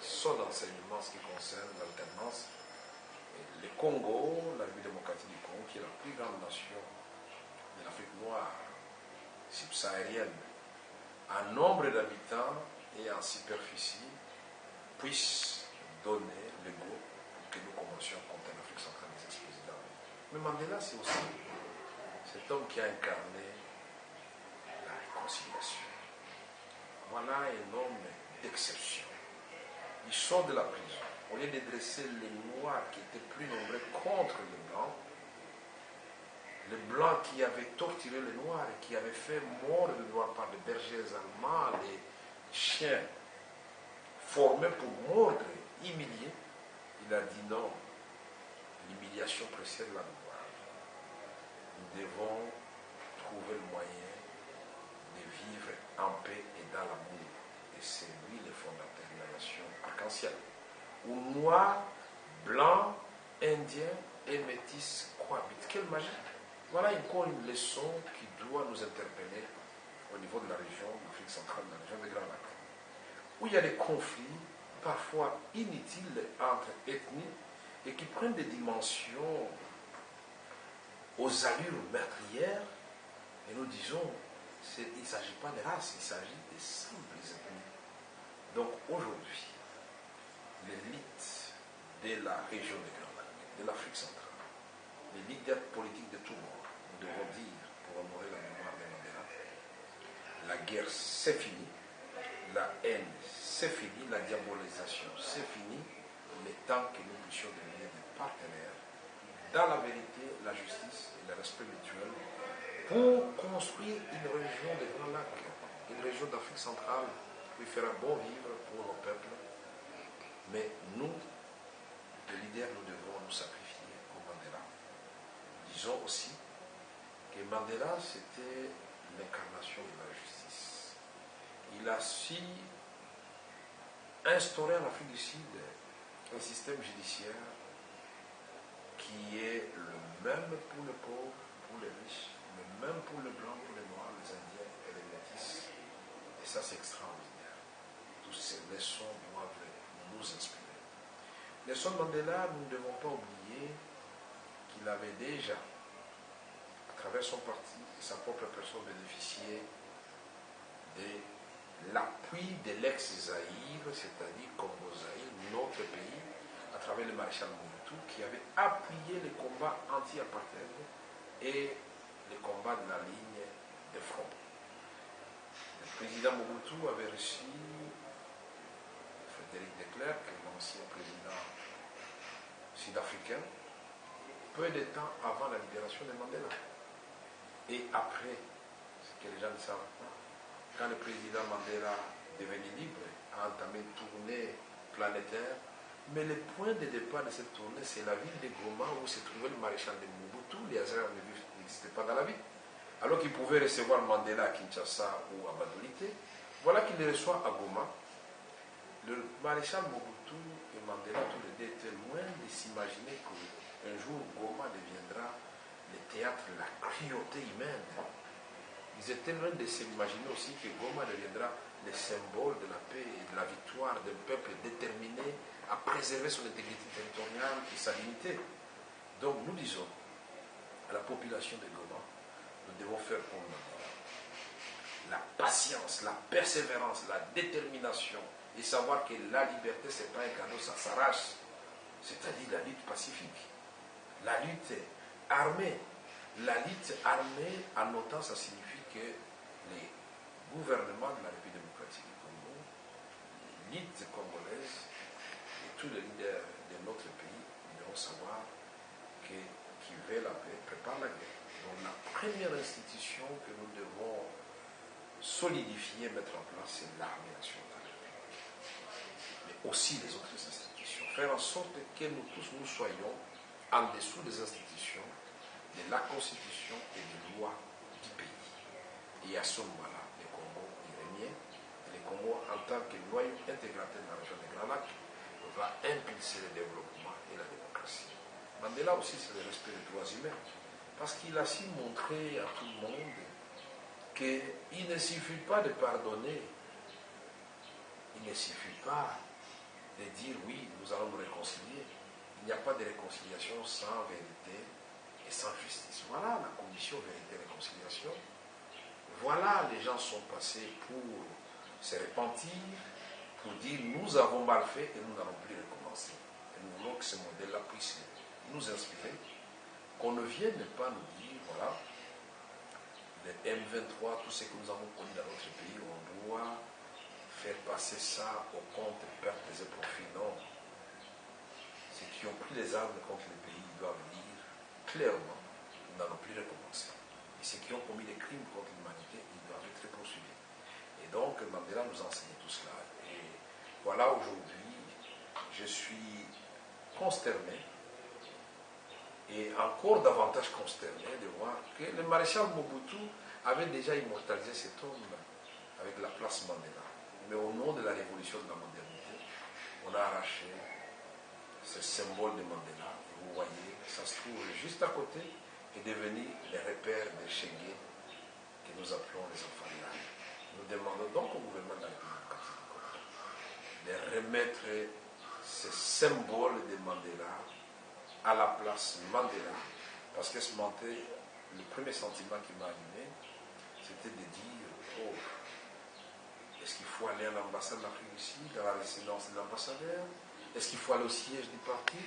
son enseignement en ce qui concerne l'alternance. Le Congo, la République démocratique du Congo, qui est la plus grande nation de l'Afrique noire, subsaharienne, en nombre d'habitants et en superficie, puisse donner le go pour que nous commencions contre l'Afrique centrale des ex-présidents. Mais Mandela, c'est aussi cet homme qui a incarné la réconciliation. Voilà un homme d'exception. Il sort de la prison. Au lieu de dresser les Noirs qui étaient plus nombreux contre les Blancs qui avaient torturé les Noirs et qui avaient fait mort les Noirs par les bergers allemands, les chiens formés pour mordre, humilier, il a dit non, l'humiliation précède la gloire. Nous devons trouver le moyen de vivre en paix et dans l'amour. Et c'est lui le fondateur de la nation arc-en-ciel. Où noirs, blancs, indiens et métis cohabitent. Quelle magie! Voilà encore une leçon qui doit nous interpeller au niveau de la région d'Afrique centrale, de la région des Grands Lacs, où il y a des conflits parfois inutiles entre ethnies et qui prennent des dimensions aux allures meurtrières, et nous disons, il ne s'agit pas de race, il s'agit de simples ethnies. Donc aujourd'hui, l'élite de la région des Grands Lacs, de l'Afrique centrale, les leaders politiques de tout le monde, nous devons dire, pour honorer la mémoire de Mandela, la guerre c'est fini, la haine c'est fini, la diabolisation c'est fini, il est temps que nous puissions devenir des partenaires dans la vérité, la justice et le respect mutuel pour construire une région des Grands Lacs, une région d'Afrique centrale qui fera bon vivre pour nos peuples. Mais nous, les leaders, nous devons nous sacrifier pour Mandela. Disons aussi que Mandela, c'était l'incarnation de la justice. Il a su instaurer en Afrique du Sud un système judiciaire qui est le même pour les pauvres, pour les riches, le même pour les blancs, pour les noirs, les indiens et les métis. Et ça, c'est extraordinaire. Toutes ces leçons doivent nous inspirer. Nelson Mandela, nous ne devons pas oublier qu'il avait déjà, à travers son parti et sa propre personne, bénéficié de l'appui de l'ex-Zaïre, c'est-à-dire Congo-Zaïre, notre pays, à travers le maréchal Mobutu, qui avait appuyé les combats anti-apartheid et les combats de la ligne de front. Le président Mobutu avait reçu Frédéric de Klerk, l'ancien président sud-africain, peu de temps avant la libération de Mandela. Et après, ce que les gens ne savent pas, quand le président Mandela devenu libre, a entamé une tournée planétaire, mais le point de départ de cette tournée, c'est la ville de Goma où se trouvait le maréchal de Mobutu. Les hasards n'existaient pas dans la ville. Alors qu'il pouvait recevoir Mandela à Kinshasa ou à Badolité, voilà qu'il le reçoit à Goma. Le maréchal Mobutu et Mandela, tous les deux, étaient loin de s'imaginer qu'un jour Goma deviendra le théâtre de la cruauté humaine. Ils étaient loin de s'imaginer aussi que Goma deviendra le symbole de la paix et de la victoire d'un peuple déterminé à préserver son intégrité territoriale et sa dignité. Donc nous disons à la population de Goma, nous devons faire comme Mandela. La patience, la persévérance, la détermination, et savoir que la liberté, ce n'est pas un cadeau, ça s'arrache. C'est-à-dire la lutte pacifique, la lutte armée. La lutte armée, en autant, ça signifie que les gouvernements de la République démocratique du Congo, l'élite congolaise et tous les leaders de notre pays, ils devront savoir que qui veut la paix prépare la guerre. Donc la première institution que nous devons solidifier, mettre en place, c'est l'armée nationale. Mais aussi les autres institutions. Faire en sorte que nous tous, nous soyons en dessous des institutions, de la constitution et des lois du pays. Et à ce moment-là, le Congo irait mieux. Le Congo, en tant que noyau intégrateur de la région des Grands Lacs, va impulser le développement et la démocratie. Mandela aussi, c'est le respect des droits humains. Parce qu'il a su montrer à tout le monde qu'il ne suffit pas de pardonner. Il ne suffit pas de dire oui, nous allons nous réconcilier. Il n'y a pas de réconciliation sans vérité et sans justice. Voilà la condition vérité et réconciliation. Voilà, les gens sont passés pour se repentir, pour dire nous avons mal fait et nous n'allons plus recommencer. Et nous voulons que ce modèle-là puisse nous inspirer, qu'on ne vienne pas nous dire, voilà, les M23, tout ce que nous avons connu dans notre pays, on doit faire passer ça au compte pertes et profits. Non. Ceux qui ont pris les armes contre le pays doivent dire clairement, nous n'allons plus recommencer. Et ceux qui ont commis des crimes contre l'humanité, ils doivent être poursuivis. Et donc, Mandela nous enseigne tout cela. Et voilà, aujourd'hui, je suis consterné et encore davantage consterné de voir que le maréchal Mobutu avait déjà immortalisé cet homme avec la place Mandela. Mais au nom de la révolution de la modernité, on a arraché ce symbole de Mandela. Et vous voyez, ça se trouve juste à côté et devenu les repères de Chégué que nous appelons les enfants de l'âge. Nous demandons donc au gouvernement de la République de remettre ce symbole de Mandela à la place Mandela, parce que ce matin, le premier sentiment qui m'a animé, c'était de dire, oh, est-ce qu'il faut aller à l'ambassade d'Afrique du Sud, dans la résidence de l'ambassadeur? Est-ce qu'il faut aller au siège du parti?